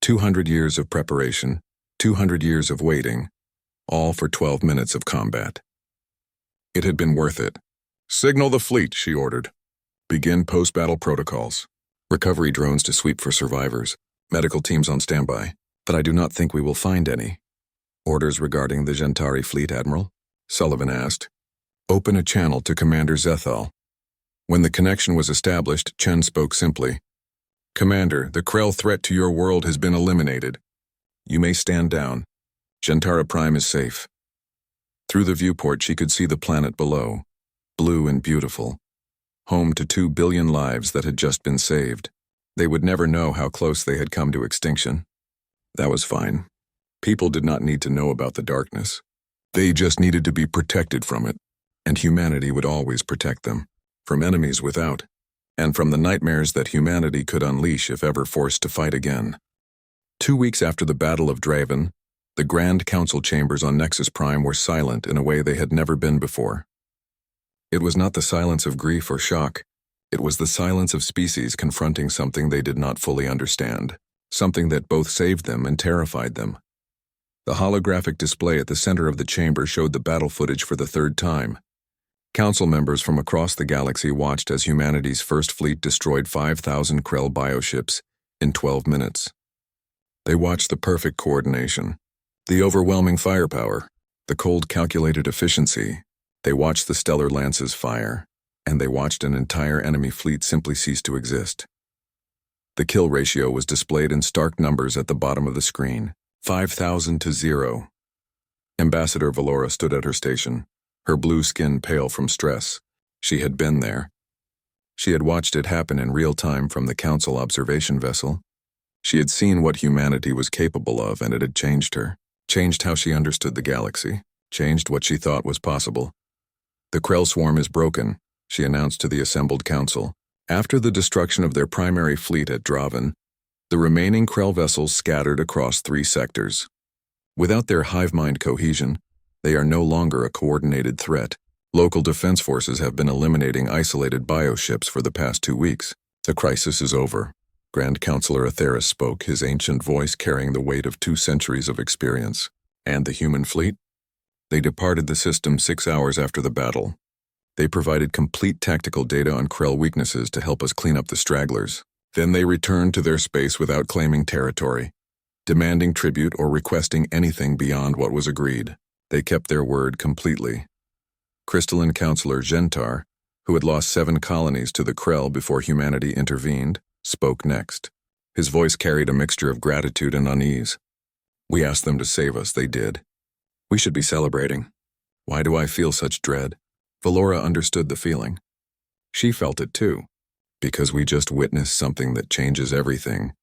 200 years of preparation, 200 years of waiting, all for 12 minutes of combat. It had been worth it. Signal the fleet, she ordered. Begin post-battle protocols. Recovery drones to sweep for survivors. Medical teams on standby. But I do not think we will find any. Orders regarding the Gentari fleet, Admiral? Sullivan asked. Open a channel to Commander Zethal. When the connection was established, Chen spoke simply. Commander, the Krell threat to your world has been eliminated. You may stand down. Gentara Prime is safe. Through the viewport, she could see the planet below, blue and beautiful, home to 2 billion lives that had just been saved. They would never know how close they had come to extinction. That was fine. People did not need to know about the darkness. They just needed to be protected from it, and humanity would always protect them, from enemies without, and from the nightmares that humanity could unleash if ever forced to fight again. 2 weeks after the Battle of Draven, the Grand Council chambers on Nexus Prime were silent in a way they had never been before. It was not the silence of grief or shock. It was the silence of species confronting something they did not fully understand, something that both saved them and terrified them. The holographic display at the center of the chamber showed the battle footage for the third time. Council members from across the galaxy watched as humanity's first fleet destroyed 5,000 Krell bioships in 12 minutes. They watched the perfect coordination, the overwhelming firepower, the cold calculated efficiency. They watched the stellar lances fire, and they watched an entire enemy fleet simply cease to exist. The kill ratio was displayed in stark numbers at the bottom of the screen, 5,000 to 0. Ambassador Valora stood at her station, her blue skin pale from stress. She had been there. She had watched it happen in real time from the Council observation vessel. She had seen what humanity was capable of, and it had changed her, changed how she understood the galaxy, changed what she thought was possible. The Krell swarm is broken, she announced to the assembled council. After the destruction of their primary fleet at Draven, the remaining Krell vessels scattered across 3 sectors. Without their hive mind cohesion, they are no longer a coordinated threat. Local defense forces have been eliminating isolated bioships for the past 2 weeks. The crisis is over. Grand Counselor Atheris spoke, his ancient voice carrying the weight of 2 centuries of experience. And the human fleet? They departed the system 6 hours after the battle. They provided complete tactical data on Krell weaknesses to help us clean up the stragglers. Then they returned to their space without claiming territory, demanding tribute or requesting anything beyond what was agreed. They kept their word completely. Crystalline Counselor Gentar, who had lost 7 colonies to the Krell before humanity intervened, spoke next. His voice carried a mixture of gratitude and unease. We asked them to save us, they did. We should be celebrating. Why do I feel such dread? Valora understood the feeling. She felt it too, because we just witnessed something that changes everything.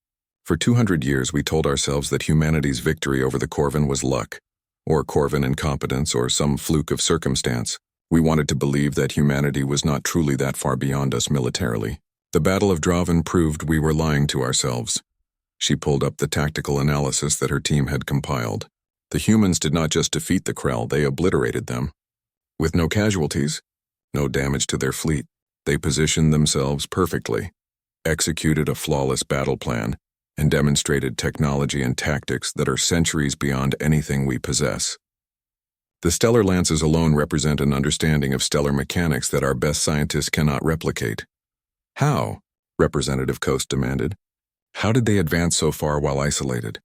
For 200 years we told ourselves that humanity's victory over the Corvin was luck, or Corvin incompetence, or some fluke of circumstance. We wanted to believe that humanity was not truly that far beyond us militarily. The Battle of Draven proved we were lying to ourselves. She pulled up the tactical analysis that her team had compiled. The humans did not just defeat the Krell, they obliterated them. With no casualties, no damage to their fleet, they positioned themselves perfectly, executed a flawless battle plan, and demonstrated technology and tactics that are centuries beyond anything we possess. The stellar lances alone represent an understanding of stellar mechanics that our best scientists cannot replicate. How? Representative Coast demanded. How did they advance so far while isolated?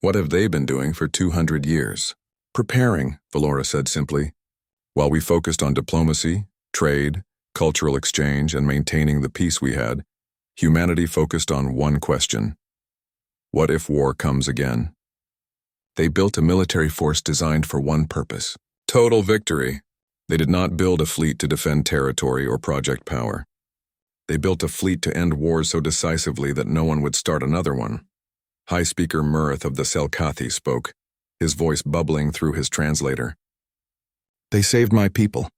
What have they been doing for 200 years? Preparing, Valora said simply. While we focused on diplomacy, trade, cultural exchange, and maintaining the peace we had, humanity focused on one question. What if war comes again? They built a military force designed for one purpose: total victory. They did not build a fleet to defend territory or project power. They built a fleet to end wars so decisively that no one would start another one. High Speaker Murith of the Selkathi spoke, his voice bubbling through his translator. They saved my people.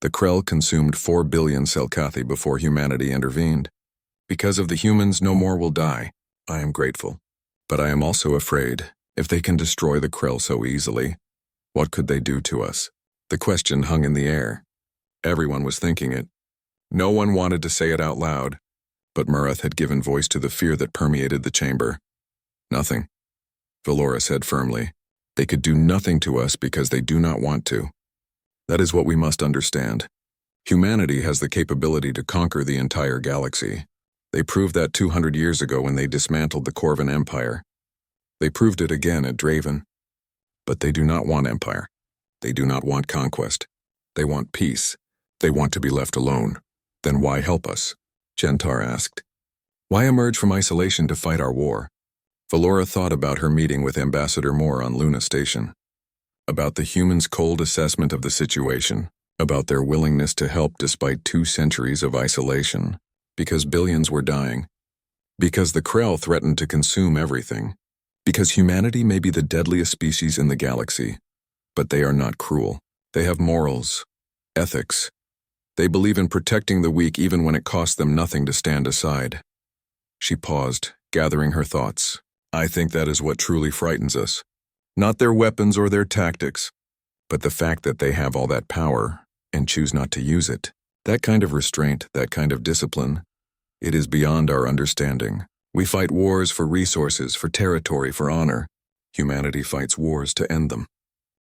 The Krell consumed 4 billion Selkathi before humanity intervened. Because of the humans, no more will die. I am grateful. But I am also afraid, if they can destroy the Krell so easily, what could they do to us? The question hung in the air. Everyone was thinking it. No one wanted to say it out loud, but Murith had given voice to the fear that permeated the chamber. Nothing, Valora said firmly. They could do nothing to us because they do not want to. That is what we must understand. Humanity has the capability to conquer the entire galaxy. They proved that 200 years ago when they dismantled the Corvan Empire. They proved it again at Draven. But they do not want empire. They do not want conquest. They want peace. They want to be left alone. Then why help us? Gentar asked. Why emerge from isolation to fight our war? Valora thought about her meeting with Ambassador Moore on Luna Station. About the humans' cold assessment of the situation. About their willingness to help despite 2 centuries of isolation. Because billions were dying. Because the Krell threatened to consume everything. Because humanity may be the deadliest species in the galaxy. But they are not cruel. They have morals, ethics. They believe in protecting the weak even when it costs them nothing to stand aside. She paused, gathering her thoughts. I think that is what truly frightens us. Not their weapons or their tactics, but the fact that they have all that power and choose not to use it. That kind of restraint, that kind of discipline, it is beyond our understanding. We fight wars for resources, for territory, for honor. Humanity fights wars to end them.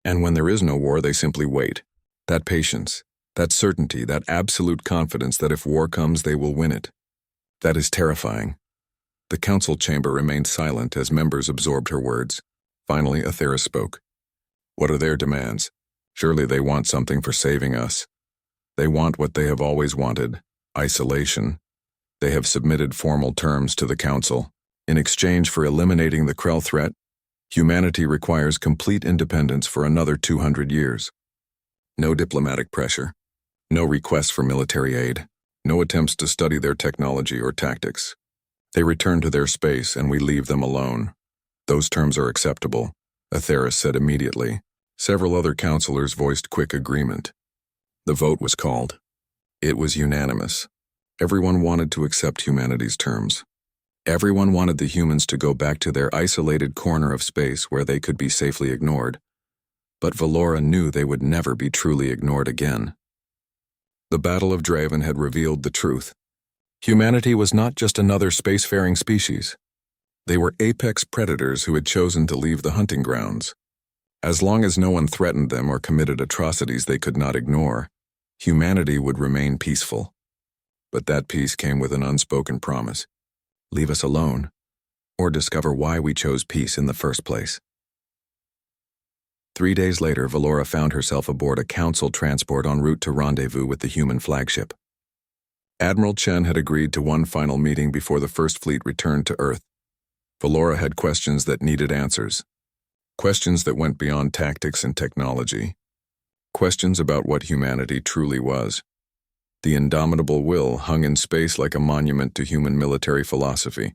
And when there is no war, they simply wait. That patience, that certainty, that absolute confidence that if war comes, they will win it. That is terrifying. The council chamber remained silent as members absorbed her words. Finally, Athera spoke. What are their demands? Surely they want something for saving us. They want what they have always wanted, isolation. They have submitted formal terms to the council. In exchange for eliminating the Krell threat, humanity requires complete independence for another 200 years. No diplomatic pressure. No requests for military aid. No attempts to study their technology or tactics. They return to their space and we leave them alone. Those terms are acceptable, Atheris said immediately. Several other counselors voiced quick agreement. The vote was called. It was unanimous. Everyone wanted to accept humanity's terms. Everyone wanted the humans to go back to their isolated corner of space where they could be safely ignored. But Valora knew they would never be truly ignored again. The Battle of Draven had revealed the truth. Humanity was not just another spacefaring species. They were apex predators who had chosen to leave the hunting grounds. As long as no one threatened them or committed atrocities they could not ignore, humanity would remain peaceful. But that peace came with an unspoken promise. Leave us alone, or discover why we chose peace in the first place. 3 days later, Valora found herself aboard a council transport en route to rendezvous with the human flagship. Admiral Chen had agreed to one final meeting before the First Fleet returned to Earth. Valora had questions that needed answers. Questions that went beyond tactics and technology. Questions about what humanity truly was. The indomitable will hung in space like a monument to human military philosophy.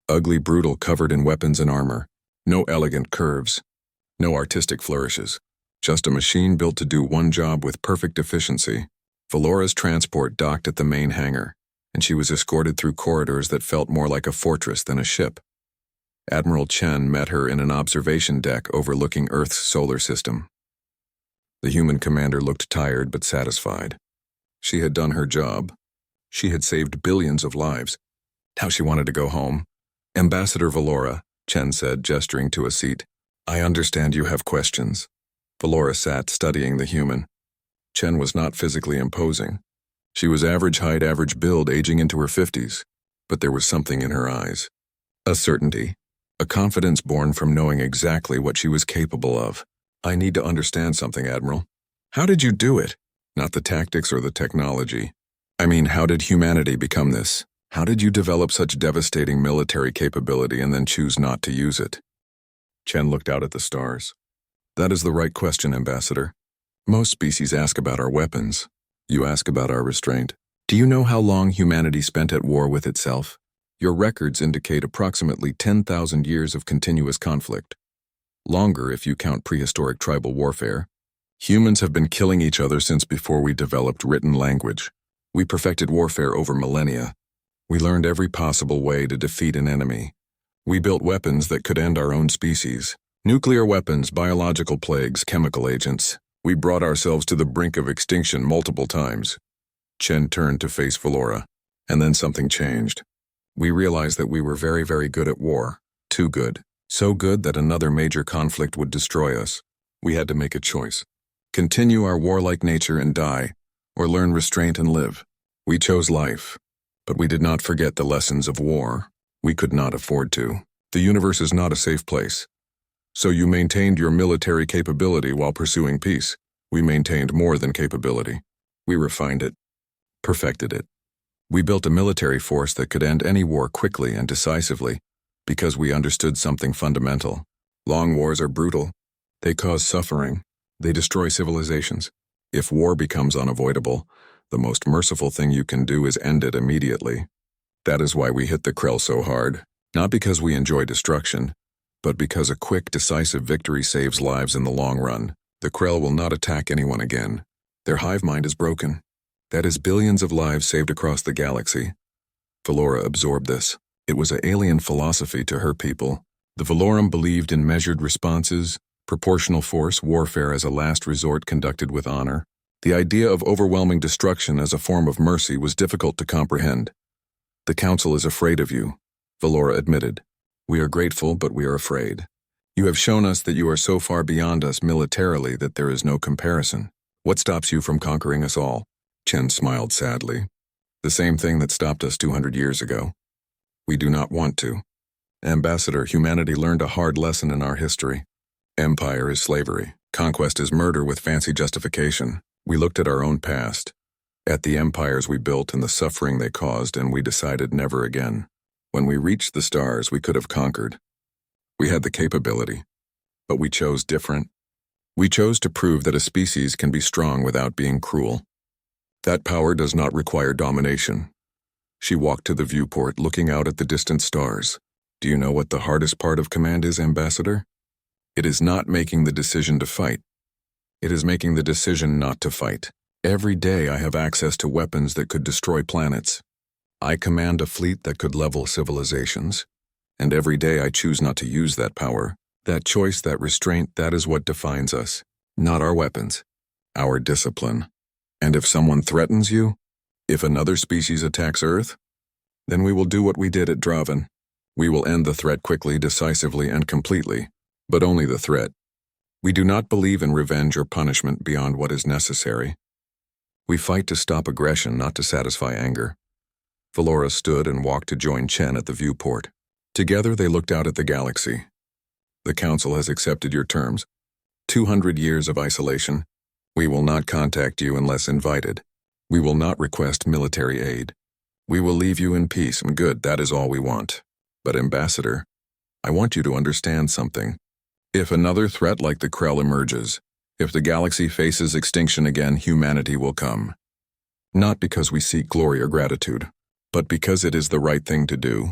Ugly, brutal, covered in weapons and armor. No elegant curves. No artistic flourishes. Just a machine built to do one job with perfect efficiency. Valora's transport docked at the main hangar, and she was escorted through corridors that felt more like a fortress than a ship. Admiral Chen met her in an observation deck overlooking Earth's solar system. The human commander looked tired but satisfied. She had done her job. She had saved billions of lives. Now she wanted to go home. Ambassador Valora, Chen said, gesturing to a seat. I understand you have questions. Valora sat studying the human. Chen was not physically imposing. She was average height, average build, aging into her 50s. But there was something in her eyes. A certainty. A confidence born from knowing exactly what she was capable of. I need to understand something, Admiral. How did you do it? Not the tactics or the technology. I mean, how did humanity become this? How did you develop such devastating military capability and then choose not to use it? Chen looked out at the stars. That is the right question, Ambassador. Most species ask about our weapons. You ask about our restraint. Do you know how long humanity spent at war with itself? Your records indicate approximately 10,000 years of continuous conflict. Longer if you count prehistoric tribal warfare. Humans have been killing each other since before we developed written language. We perfected warfare over millennia. We learned every possible way to defeat an enemy. We built weapons that could end our own species. Nuclear weapons, biological plagues, chemical agents. We brought ourselves to the brink of extinction multiple times. Chen turned to face Valora, and then something changed. We realized that we were very, very good at war. Too good. So good that another major conflict would destroy us. We had to make a choice. Continue our warlike nature and die, or learn restraint and live. We chose life, but we did not forget the lessons of war. We could not afford to. The universe is not a safe place. So you maintained your military capability while pursuing peace. We maintained more than capability. We refined it, perfected it. We built a military force that could end any war quickly and decisively because we understood something fundamental. Long wars are brutal. They cause suffering. They destroy civilizations. If war becomes unavoidable, the most merciful thing you can do is end it immediately. That is why we hit the Krell so hard, not because we enjoy destruction, but because a quick, decisive victory saves lives in the long run. The Krell will not attack anyone again. Their hive mind is broken. That is billions of lives saved across the galaxy. Valora absorbed this. It was an alien philosophy to her people. The Valorum believed in measured responses, proportional force, warfare as a last resort conducted with honor. The idea of overwhelming destruction as a form of mercy was difficult to comprehend. The Council is afraid of you, Valora admitted. We are grateful, but we are afraid. You have shown us that you are so far beyond us militarily that there is no comparison. What stops you from conquering us all? Chen smiled sadly. The same thing that stopped us 200 years ago. We do not want to. Ambassador, humanity learned a hard lesson in our history. Empire is slavery. Conquest is murder with fancy justification. We looked at our own past, at the empires we built and the suffering they caused, and we decided never again. When we reached the stars, we could have conquered. We had the capability, but we chose different. We chose to prove that a species can be strong without being cruel. That power does not require domination. She walked to the viewport, looking out at the distant stars. Do you know what the hardest part of command is, Ambassador? It is not making the decision to fight. It is making the decision not to fight. Every day I have access to weapons that could destroy planets. I command a fleet that could level civilizations. And every day I choose not to use that power. That choice, that restraint, that is what defines us. Not our weapons. Our discipline. And if someone threatens you, if another species attacks Earth, then we will do what we did at Draven. We will end the threat quickly, decisively, and completely, but only the threat. We do not believe in revenge or punishment beyond what is necessary. We fight to stop aggression, not to satisfy anger. Valora stood and walked to join Chen at the viewport. Together they looked out at the galaxy. The Council has accepted your terms. 200 years of isolation. We will not contact you unless invited. We will not request military aid. We will leave you in peace and good, that is all we want. But Ambassador, I want you to understand something. If another threat like the Krell emerges, if the galaxy faces extinction again, humanity will come. Not because we seek glory or gratitude, but because it is the right thing to do.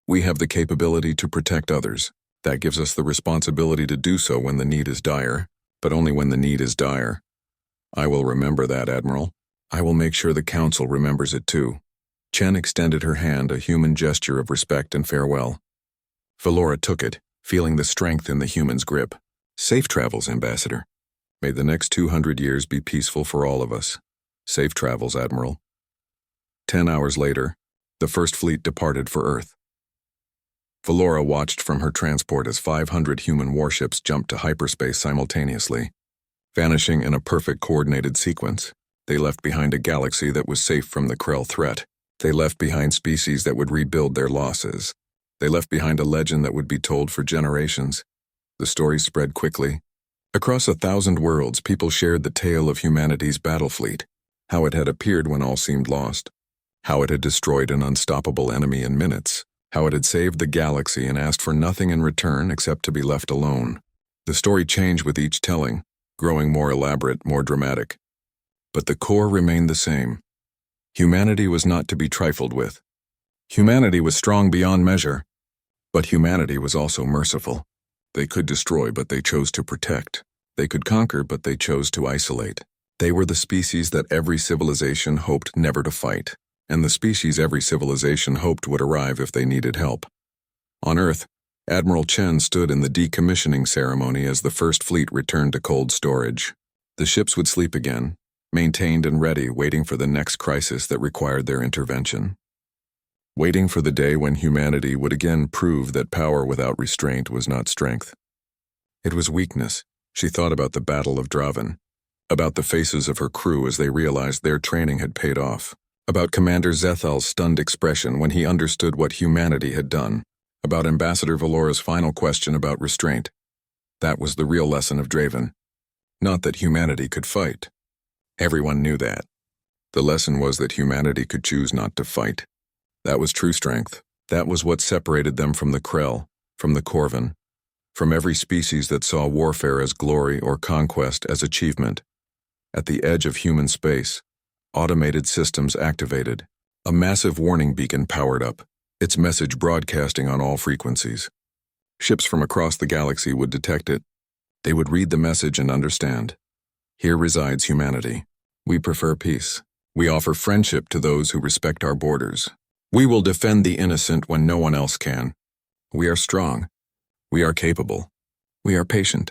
We have the capability to protect others. That gives us the responsibility to do so when the need is dire, but only when the need is dire. I will remember that, Admiral. I will make sure the Council remembers it too. Chen extended her hand, a human gesture of respect and farewell. Valora took it, feeling the strength in the human's grip. Safe travels, Ambassador. May the next 200 years be peaceful for all of us. Safe travels, Admiral. 10 hours later, the first fleet departed for Earth. Valora watched from her transport as 500 human warships jumped to hyperspace simultaneously. vanishing in a perfect coordinated sequence. They left behind a galaxy that was safe from the Krell threat. They left behind species that would rebuild their losses. They left behind a legend that would be told for generations. The story spread quickly. Across 1,000 worlds, people shared the tale of humanity's battle fleet, how it had appeared when all seemed lost, how it had destroyed an unstoppable enemy in minutes, how it had saved the galaxy and asked for nothing in return except to be left alone. The story changed with each telling, growing more elaborate, more dramatic. But the core remained the same. Humanity was not to be trifled with. Humanity was strong beyond measure, but humanity was also merciful. They could destroy, but they chose to protect. They could conquer, but they chose to isolate. They were the species that every civilization hoped never to fight, and the species every civilization hoped would arrive if they needed help. On Earth, Admiral Chen stood in the decommissioning ceremony as the First Fleet returned to cold storage. The ships would sleep again, maintained and ready, waiting for the next crisis that required their intervention. Waiting for the day when humanity would again prove that power without restraint was not strength. It was weakness. She thought about the Battle of Draven, about the faces of her crew as they realized their training had paid off, about Commander Zethal's stunned expression when he understood what humanity had done, about Ambassador Valora's final question about restraint. That was the real lesson of Draven. Not that humanity could fight. Everyone knew that. The lesson was that humanity could choose not to fight. That was true strength. That was what separated them from the Krell, from the Corvin, from every species that saw warfare as glory or conquest as achievement. At the edge of human space, automated systems activated. A massive warning beacon powered up, its message broadcasting on all frequencies. Ships from across the galaxy would detect it. They would read the message and understand. Here resides humanity. We prefer peace. We offer friendship to those who respect our borders. We will defend the innocent when no one else can. We are strong. We are capable. We are patient.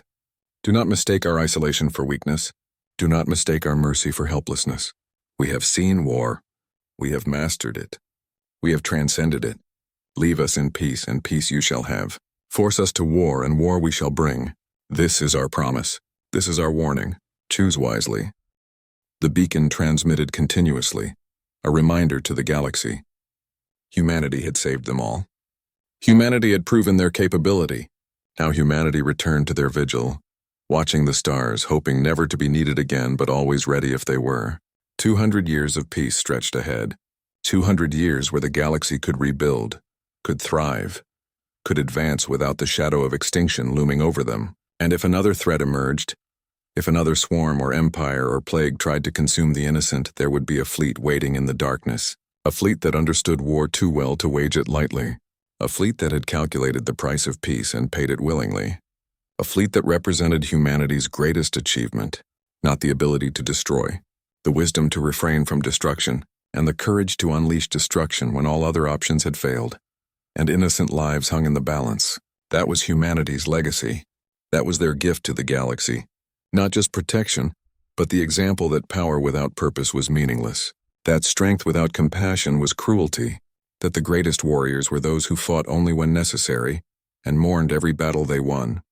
Do not mistake our isolation for weakness. Do not mistake our mercy for helplessness. We have seen war. We have mastered it. We have transcended it. Leave us in peace, and peace you shall have. Force us to war, and war we shall bring. This is our promise. This is our warning. Choose wisely. The beacon transmitted continuously, a reminder to the galaxy. Humanity had saved them all. Humanity had proven their capability. Now humanity returned to their vigil, watching the stars, hoping never to be needed again, but always ready if they were. 200 years of peace stretched ahead. 200 years where the galaxy could rebuild, could thrive, could advance without the shadow of extinction looming over them. And if another threat emerged, if another swarm or empire or plague tried to consume the innocent, there would be a fleet waiting in the darkness. A fleet that understood war too well to wage it lightly. A fleet that had calculated the price of peace and paid it willingly. A fleet that represented humanity's greatest achievement, not the ability to destroy, the wisdom to refrain from destruction, and the courage to unleash destruction when all other options had failed, and innocent lives hung in the balance. That was humanity's legacy. That was their gift to the galaxy. Not just protection, but the example that power without purpose was meaningless. That strength without compassion was cruelty, that the greatest warriors were those who fought only when necessary and mourned every battle they won.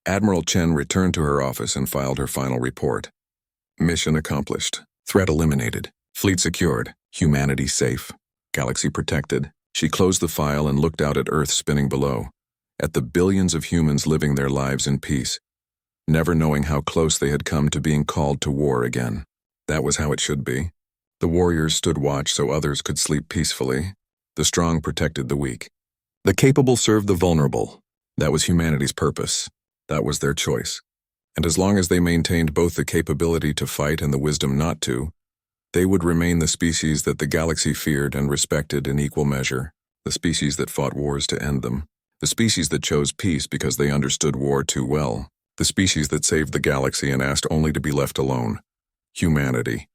Admiral Chen returned to her office and filed her final report. Mission accomplished. Threat eliminated. Fleet secured. Humanity safe. Galaxy protected. She closed the file and looked out at Earth spinning below, at the billions of humans living their lives in peace, never knowing how close they had come to being called to war again. That was how it should be. The warriors stood watch so others could sleep peacefully. The strong protected the weak. The capable served the vulnerable. That was humanity's purpose. That was their choice. And as long as they maintained both the capability to fight and the wisdom not to, they would remain the species that the galaxy feared and respected in equal measure, the species that fought wars to end them, the species that chose peace because they understood war too well, the species that saved the galaxy and asked only to be left alone. Humanity.